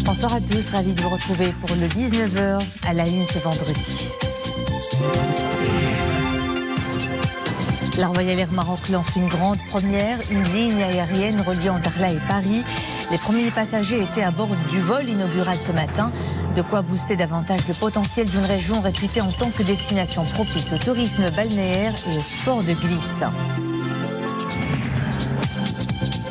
Bonsoir à tous, ravi de vous retrouver pour le 19h à la une ce vendredi. La Royal Air Maroc lance une grande première, une ligne aérienne reliant Dakhla et Paris. Les premiers passagers étaient à bord du vol inaugural ce matin. De quoi booster davantage le potentiel d'une région réputée en tant que destination propice au tourisme balnéaire et au sport de glisse.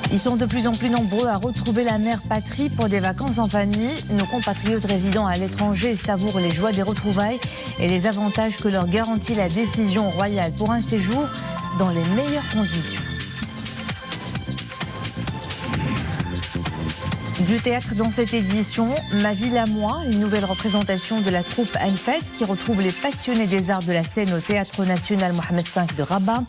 Ils sont de plus en plus nombreux à retrouver la mère patrie pour des vacances en famille. Nos compatriotes résidant à l'étranger savourent les joies des retrouvailles et les avantages que leur garantit la décision royale pour un séjour dans les meilleures conditions. Du théâtre dans cette édition, Ma ville à moi, une nouvelle représentation de la troupe Anfes qui retrouve les passionnés des arts de la scène au Théâtre National Mohamed V de Rabat.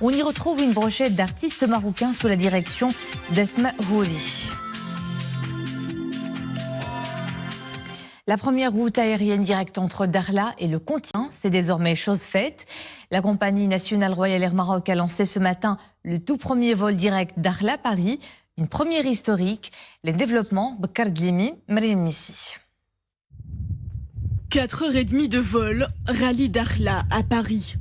On y retrouve une brochette d'artistes marocains sous la direction d'Asma Houri. La première route aérienne directe entre Dakhla et le continent, c'est désormais chose faite. La compagnie nationale Royal Air Maroc a lancé ce matin le tout premier vol direct Dakhla-Paris, une première historique. Les développements, Bakar Dlimi, Mariam Missi. 4h30 de vol, rallye Dakhla à Paris.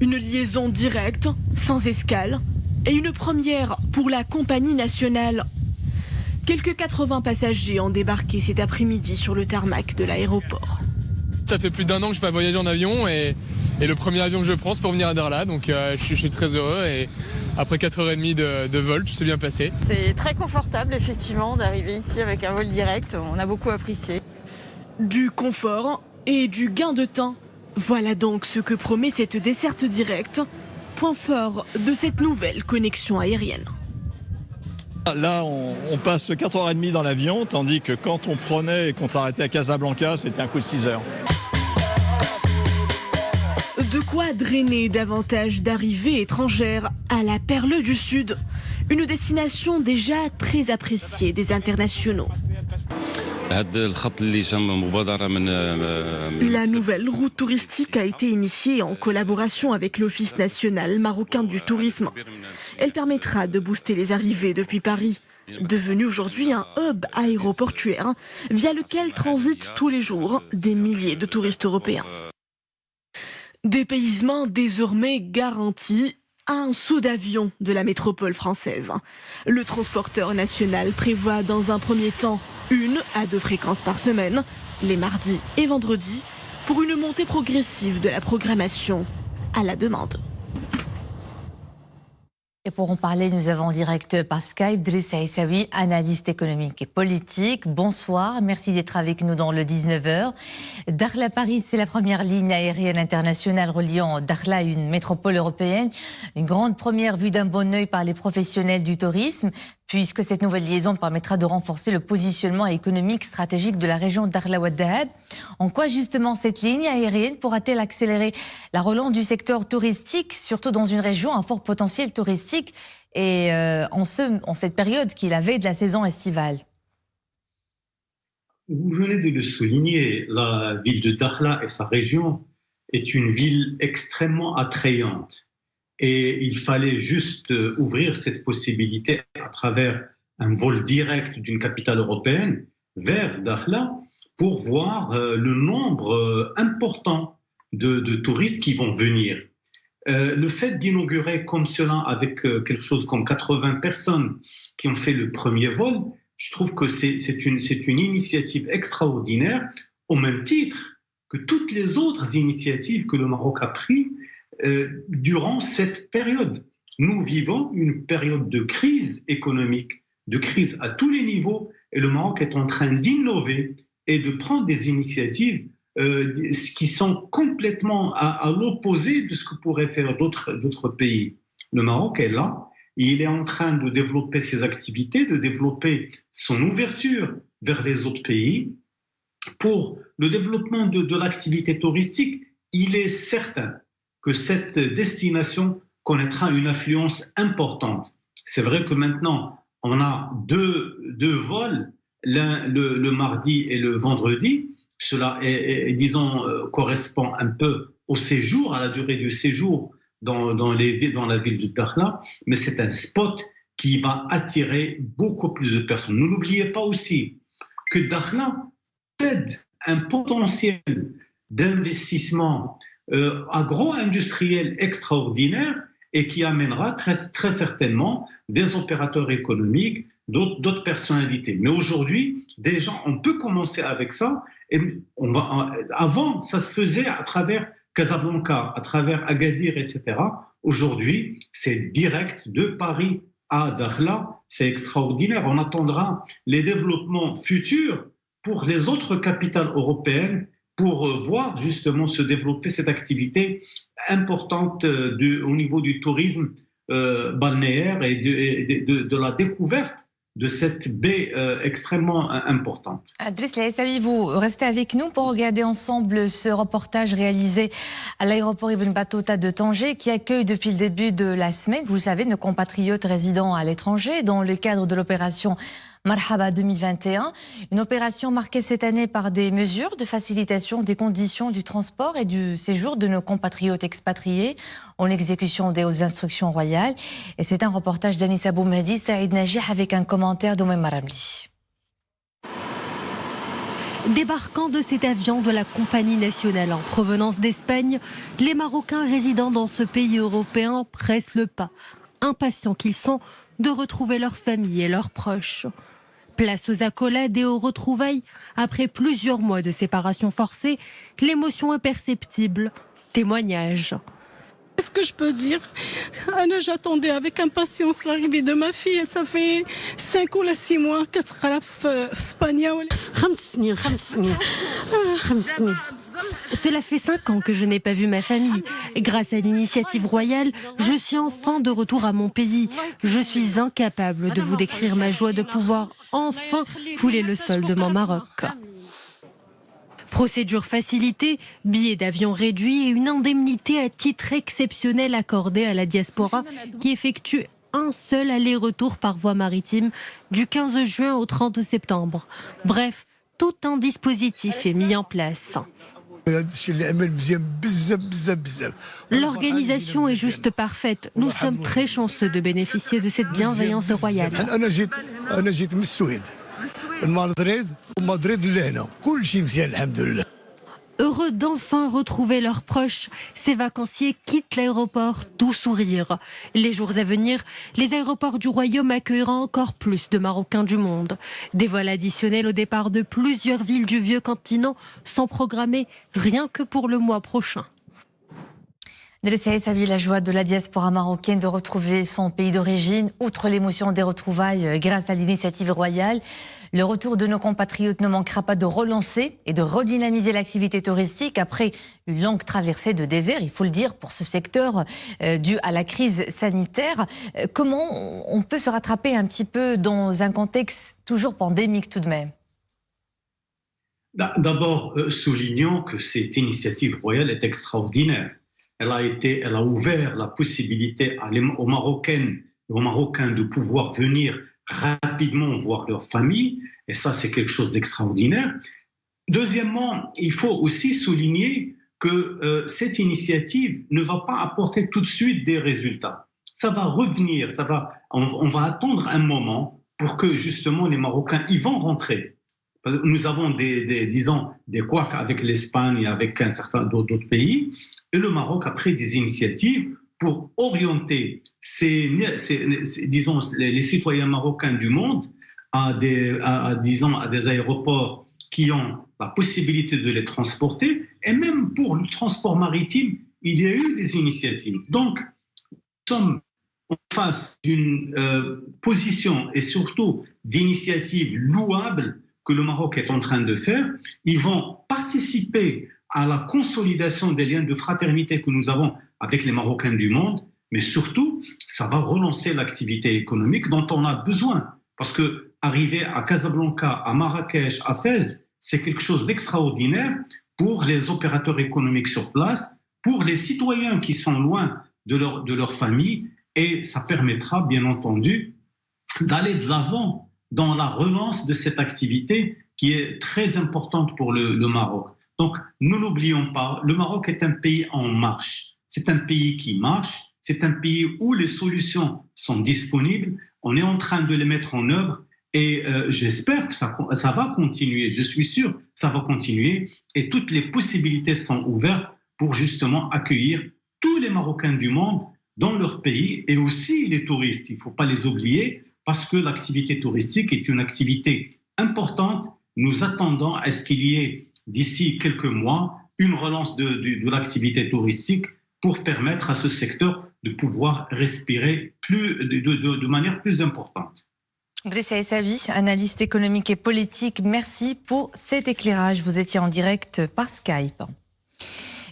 Une liaison directe, sans escale, et une première pour la compagnie nationale. Quelques 80 passagers ont débarqué cet après-midi sur le tarmac de l'aéroport. Ça fait plus d'1 an que je n'ai pas voyagé en avion et le premier avion que je prends c'est pour venir à Dakhla, donc je suis très heureux et après 4h30 de vol, tout s'est bien passé. C'est très confortable effectivement d'arriver ici avec un vol direct, on a beaucoup apprécié. Du confort et du gain de temps. Voilà donc ce que promet cette desserte directe, point fort de cette nouvelle connexion aérienne. Là, on passe 4h30 dans l'avion, tandis que quand on prenait et qu'on s'arrêtait à Casablanca, c'était un coup de 6 heures. De quoi drainer davantage d'arrivées étrangères à la Perle du Sud, une destination déjà très appréciée des internationaux. La nouvelle route touristique a été initiée en collaboration avec l'Office national marocain du tourisme. Elle permettra de booster les arrivées depuis Paris, devenu aujourd'hui un hub aéroportuaire via lequel transitent tous les jours des milliers de touristes européens. Dépaysement désormais garanti à un saut d'avion de la métropole française. Le transporteur national prévoit dans un premier temps 1 à 2 fréquences par semaine, les mardis et vendredis, pour une montée progressive de la programmation à la demande. Et pour en parler, nous avons en direct par Skype Driss Aissaoui, analyste économique et politique. Bonsoir, merci d'être avec nous dans le 19h. Dakhla-Paris, c'est la première ligne aérienne internationale reliant Dakhla à une métropole européenne. Une grande première vue d'un bon œil par les professionnels du tourisme, puisque cette nouvelle liaison permettra de renforcer le positionnement économique stratégique de la région Dakhla-Ouad-Dahab. En quoi justement cette ligne aérienne pourra-t-elle accélérer la relance du secteur touristique, surtout dans une région à fort potentiel touristique et en cette période qui est la veille de la saison estivale? Vous venez de le souligner, la ville de Dakhla et sa région est une ville extrêmement attrayante. Et il fallait juste ouvrir cette possibilité à travers un vol direct d'une capitale européenne vers Dakhla pour voir le nombre important de touristes qui vont venir. Le fait d'inaugurer comme cela avec quelque chose comme 80 personnes qui ont fait le premier vol, je trouve que c'est une initiative extraordinaire, au même titre que toutes les autres initiatives que le Maroc a prises durant cette période. Nous vivons une période de crise économique, de crise à tous les niveaux, et le Maroc est en train d'innover et de prendre des initiatives qui sont complètement à l'opposé de ce que pourraient faire d'autres pays. Le Maroc est là, il est en train de développer ses activités, de développer son ouverture vers les autres pays. Pour le développement de l'activité touristique, il est certain que cette destination connaîtra une affluence importante. C'est vrai que maintenant, on a deux vols, l'un le mardi et le vendredi. Cela disons, correspond un peu au séjour, à la durée du séjour dans la ville de Dakhla, mais c'est un spot qui va attirer beaucoup plus de personnes. Ne l'oubliez pas aussi, que Dakhla possède un potentiel d'investissement agro-industriel extraordinaire et qui amènera très, très certainement des opérateurs économiques, d'autres personnalités. Mais aujourd'hui, déjà, on peut commencer avec ça. Et avant, ça se faisait à travers Casablanca, à travers Agadir, etc. Aujourd'hui, c'est direct de Paris à Dakhla. C'est extraordinaire. On attendra les développements futurs pour les autres capitales européennes pour voir justement se développer cette activité importante au niveau du tourisme balnéaire et de la découverte de cette baie extrêmement importante. Driss El Aissaoui, vous restez avec nous pour regarder ensemble ce reportage réalisé à l'aéroport Ibn Battuta de Tanger qui accueille depuis le début de la semaine, vous le savez, nos compatriotes résidant à l'étranger dans le cadre de l'opération Marhaba 2021, une opération marquée cette année par des mesures de facilitation des conditions du transport et du séjour de nos compatriotes expatriés en exécution des hautes instructions royales. Et c'est un reportage d'Anissa Boumehdi, Saïd Najih avec un commentaire d'Oumem Maramli. Débarquant de cet avion de la compagnie nationale en provenance d'Espagne, les Marocains résidant dans ce pays européen pressent le pas, impatients qu'ils sont de retrouver leur famille et leurs proches. Place aux accolades et aux retrouvailles. Après plusieurs mois de séparation forcée, l'émotion est perceptible. Témoignage. Qu'est-ce que je peux dire? Anna, j'attendais avec impatience l'arrivée de ma fille. Ça fait 5 ou 6 mois qu'elle sera en Espagne. Cela fait 5 ans que je n'ai pas vu ma famille. Grâce à l'initiative royale, je suis enfin de retour à mon pays. Je suis incapable de vous décrire ma joie de pouvoir enfin fouler le sol de mon Maroc. Procédure facilitée, billets d'avion réduits et une indemnité à titre exceptionnel accordée à la diaspora qui effectue un seul aller-retour par voie maritime du 15 juin au 30 septembre. Bref, tout un dispositif est mis en place. L'organisation est juste parfaite. Nous sommes très chanceux de bénéficier de cette bienveillance royale. Heureux d'enfin retrouver leurs proches, ces vacanciers quittent l'aéroport tout sourire. Les jours à venir, les aéroports du Royaume accueilleront encore plus de Marocains du monde. Des vols additionnels au départ de plusieurs villes du vieux continent sont programmés rien que pour le mois prochain. Driss El Aissaoui, la joie de la diaspora marocaine de retrouver son pays d'origine, outre l'émotion des retrouvailles grâce à l'initiative royale, le retour de nos compatriotes ne manquera pas de relancer et de redynamiser l'activité touristique après une longue traversée de désert, il faut le dire, pour ce secteur dû à la crise sanitaire. Comment on peut se rattraper un petit peu dans un contexte toujours pandémique tout de même? D'abord, soulignons que cette initiative royale est extraordinaire. Elle a ouvert la possibilité aux Marocaines et aux Marocains de pouvoir venir rapidement voir leur famille, et ça, c'est quelque chose d'extraordinaire. Deuxièmement, il faut aussi souligner que cette initiative ne va pas apporter tout de suite des résultats. Ça va revenir, on va attendre un moment pour que justement les Marocains y vont rentrer. Nous avons des couacs avec l'Espagne et avec un certain d'autres pays, et le Maroc a pris des initiatives pour orienter les citoyens marocains du monde à des aéroports qui ont la possibilité de les transporter, et même pour le transport maritime, il y a eu des initiatives. Donc, nous sommes en face d'une position et surtout d'initiatives louables que le Maroc est en train de faire. Ils vont participer à la consolidation des liens de fraternité que nous avons avec les Marocains du monde, mais surtout, ça va relancer l'activité économique dont on a besoin. Parce que arriver à Casablanca, à Marrakech, à Fès, c'est quelque chose d'extraordinaire pour les opérateurs économiques sur place, pour les citoyens qui sont loin de leur famille, et ça permettra, bien entendu, d'aller de l'avant dans la relance de cette activité qui est très importante pour le Maroc. Donc, nous n'oublions pas, le Maroc est un pays en marche. C'est un pays qui marche, c'est un pays où les solutions sont disponibles. On est en train de les mettre en œuvre Et j'espère que ça va continuer. Je suis sûr que ça va continuer. Et toutes les possibilités sont ouvertes pour justement accueillir tous les Marocains du monde dans leur pays et aussi les touristes. Il ne faut pas les oublier parce que l'activité touristique est une activité importante. Nous attendons à ce qu'il y ait d'ici quelques mois une relance de l'activité touristique pour permettre à ce secteur de pouvoir respirer de manière plus importante. Driss Aissaoui, analyste économique et politique, merci pour cet éclairage. Vous étiez en direct par Skype.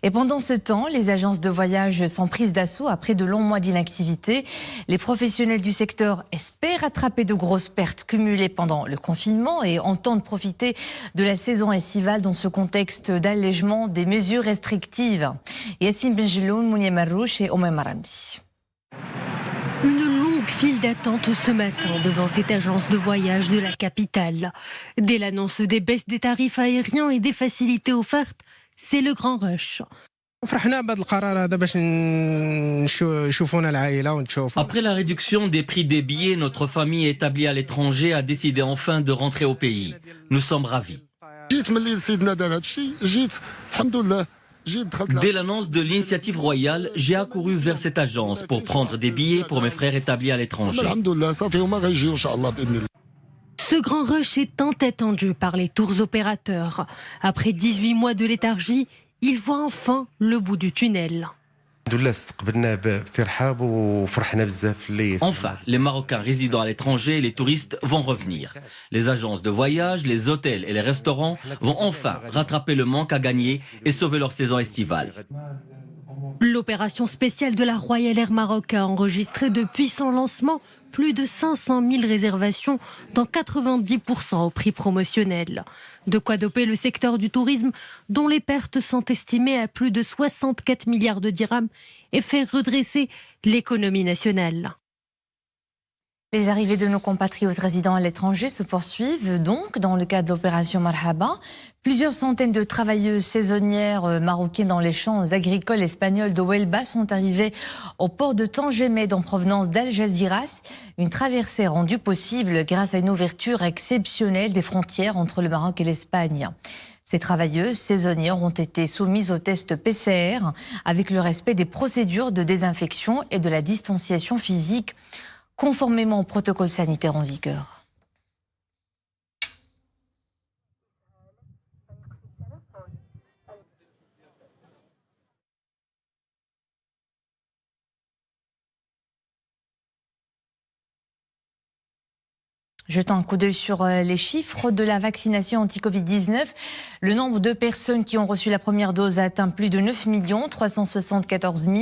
Et pendant ce temps, les agences de voyage sont prises d'assaut après de longs mois d'inactivité. Les professionnels du secteur espèrent rattraper de grosses pertes cumulées pendant le confinement et entendent profiter de la saison estivale dans ce contexte d'allègement des mesures restrictives. Yassine Benjeloun, Mounia Marouche et Omer Marami. Une longue file d'attente ce matin devant cette agence de voyage de la capitale. Dès l'annonce des baisses des tarifs aériens et des facilités offertes, c'est le grand rush. Après la réduction des prix des billets, notre famille établie à l'étranger a décidé enfin de rentrer au pays. Nous sommes ravis. Dès l'annonce de l'initiative royale, j'ai accouru vers cette agence pour prendre des billets pour mes frères établis à l'étranger. Ce grand rush est tant attendu par les tours opérateurs. Après 18 mois de léthargie, ils voient enfin le bout du tunnel. Enfin, les Marocains résidant à l'étranger et les touristes vont revenir. Les agences de voyage, les hôtels et les restaurants vont enfin rattraper le manque à gagner et sauver leur saison estivale. L'opération spéciale de la Royal Air Maroc a enregistré depuis son lancement plus de 500 000 réservations, dont 90% au prix promotionnel. De quoi doper le secteur du tourisme, dont les pertes sont estimées à plus de 64 milliards de dirhams, et faire redresser l'économie nationale. Les arrivées de nos compatriotes résidant à l'étranger se poursuivent donc dans le cadre de l'opération Marhaba. Plusieurs centaines de travailleuses saisonnières marocaines dans les champs agricoles espagnols de Huelva sont arrivées au port de Tangemed en provenance d'Algeciras. Une traversée rendue possible grâce à une ouverture exceptionnelle des frontières entre le Maroc et l'Espagne. Ces travailleuses saisonnières ont été soumises au test PCR avec le respect des procédures de désinfection et de la distanciation physique, conformément au protocole sanitaire en vigueur. Jetant un coup d'œil sur les chiffres de la vaccination anti-Covid-19, le nombre de personnes qui ont reçu la première dose a atteint plus de 9 374 000,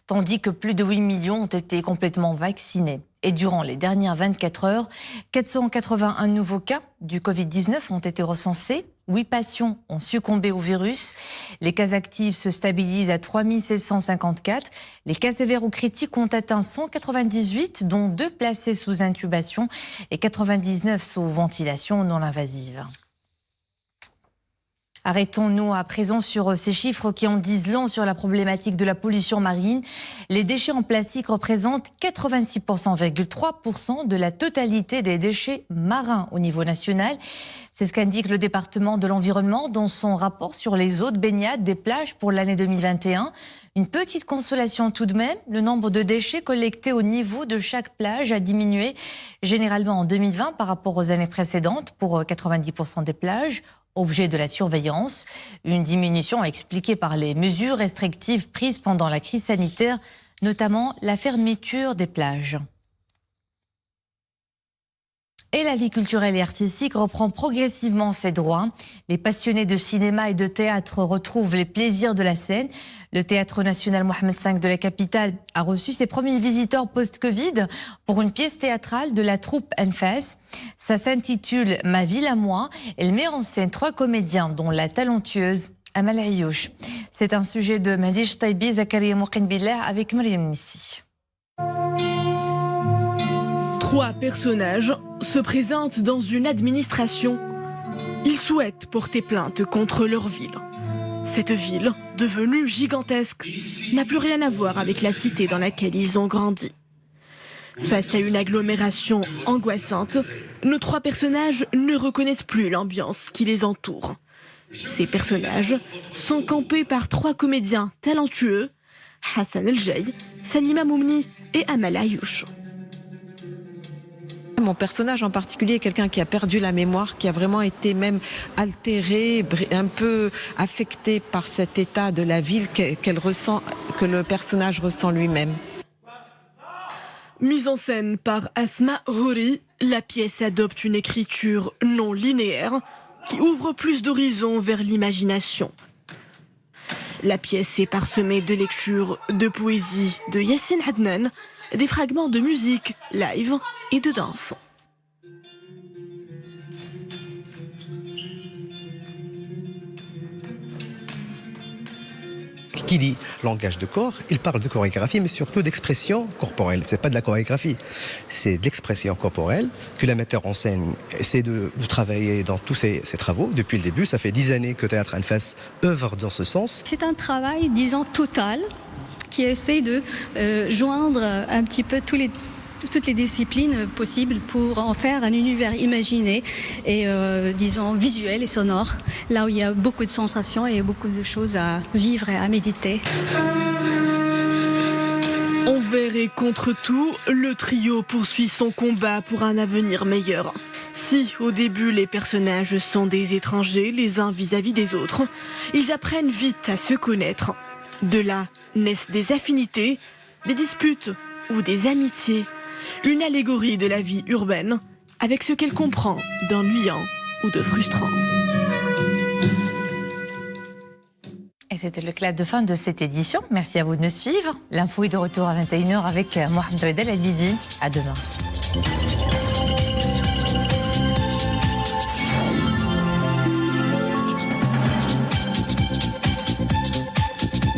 tandis que plus de 8 millions ont été complètement vaccinés. Et durant les dernières 24 heures, 481 nouveaux cas du Covid-19 ont été recensés. 8 patients ont succombé au virus. Les cas actifs se stabilisent à 3 754. Les cas sévères ou critiques ont atteint 198, dont 2 placés sous intubation et 99 sous ventilation non invasive. Arrêtons-nous à présent sur ces chiffres qui en disent long sur la problématique de la pollution marine. Les déchets en plastique représentent 86,3% de la totalité des déchets marins au niveau national. C'est ce qu'indique le département de l'environnement dans son rapport sur les eaux de baignade des plages pour l'année 2021. Une petite consolation tout de même, le nombre de déchets collectés au niveau de chaque plage a diminué généralement en 2020 par rapport aux années précédentes pour 90% des plages. Objet de la surveillance, une diminution expliquée par les mesures restrictives prises pendant la crise sanitaire, notamment la fermeture des plages. Et la vie culturelle et artistique reprend progressivement ses droits. Les passionnés de cinéma et de théâtre retrouvent les plaisirs de la scène. Le Théâtre national Mohamed V de la capitale a reçu ses premiers visiteurs post-Covid pour une pièce théâtrale de la troupe Enfas. Ça s'intitule « Ma ville à moi ». Elle met en scène 3 comédiens, dont la talentueuse Amal Ayouch. C'est un sujet de Madish Taibi, Zakaria Mouqin-Billah avec Mariam Missi. 3 personnages se présentent dans une administration. Ils souhaitent porter plainte contre leur ville. Cette ville, devenue gigantesque, n'a plus rien à voir avec la cité dans laquelle ils ont grandi. Face à une agglomération angoissante, nos 3 personnages ne reconnaissent plus l'ambiance qui les entoure. Ces personnages sont campés par 3 comédiens talentueux, Hassan El Jay, Salima Moumni et Amal Ayouch. Mon personnage en particulier est quelqu'un qui a perdu la mémoire, qui a vraiment été même altéré, un peu affecté par cet état de la ville qu'elle ressent, que le personnage ressent lui-même. Mise en scène par Asma Houri, la pièce adopte une écriture non linéaire qui ouvre plus d'horizons vers l'imagination. La pièce est parsemée de lectures de poésie de Yassine Adnan, des fragments de musique live et de danse. Qui dit langage de corps, il parle de chorégraphie, mais surtout d'expression corporelle. C'est pas de la chorégraphie, c'est de l'expression corporelle que la metteur en scène essaie de travailler dans tous ses travaux. Depuis le début, ça fait 10 années que Théâtre Anfas œuvre dans ce sens. C'est un travail, disons, total, qui essaie de joindre un petit peu toutes les disciplines possibles pour en faire un univers imaginé et, disons, visuel et sonore, là où il y a beaucoup de sensations et beaucoup de choses à vivre et à méditer. Envers et contre tout, le trio poursuit son combat pour un avenir meilleur. Si, au début, les personnages sont des étrangers les uns vis-à-vis des autres, ils apprennent vite à se connaître. De là naissent des affinités, des disputes ou des amitiés. Une allégorie de la vie urbaine, avec ce qu'elle comprend d'ennuyant ou de frustrant. Et c'était le clap de fin de cette édition. Merci à vous de nous suivre. L'info est de retour à 21h avec Mohamed Redel Al-Bidi. À demain.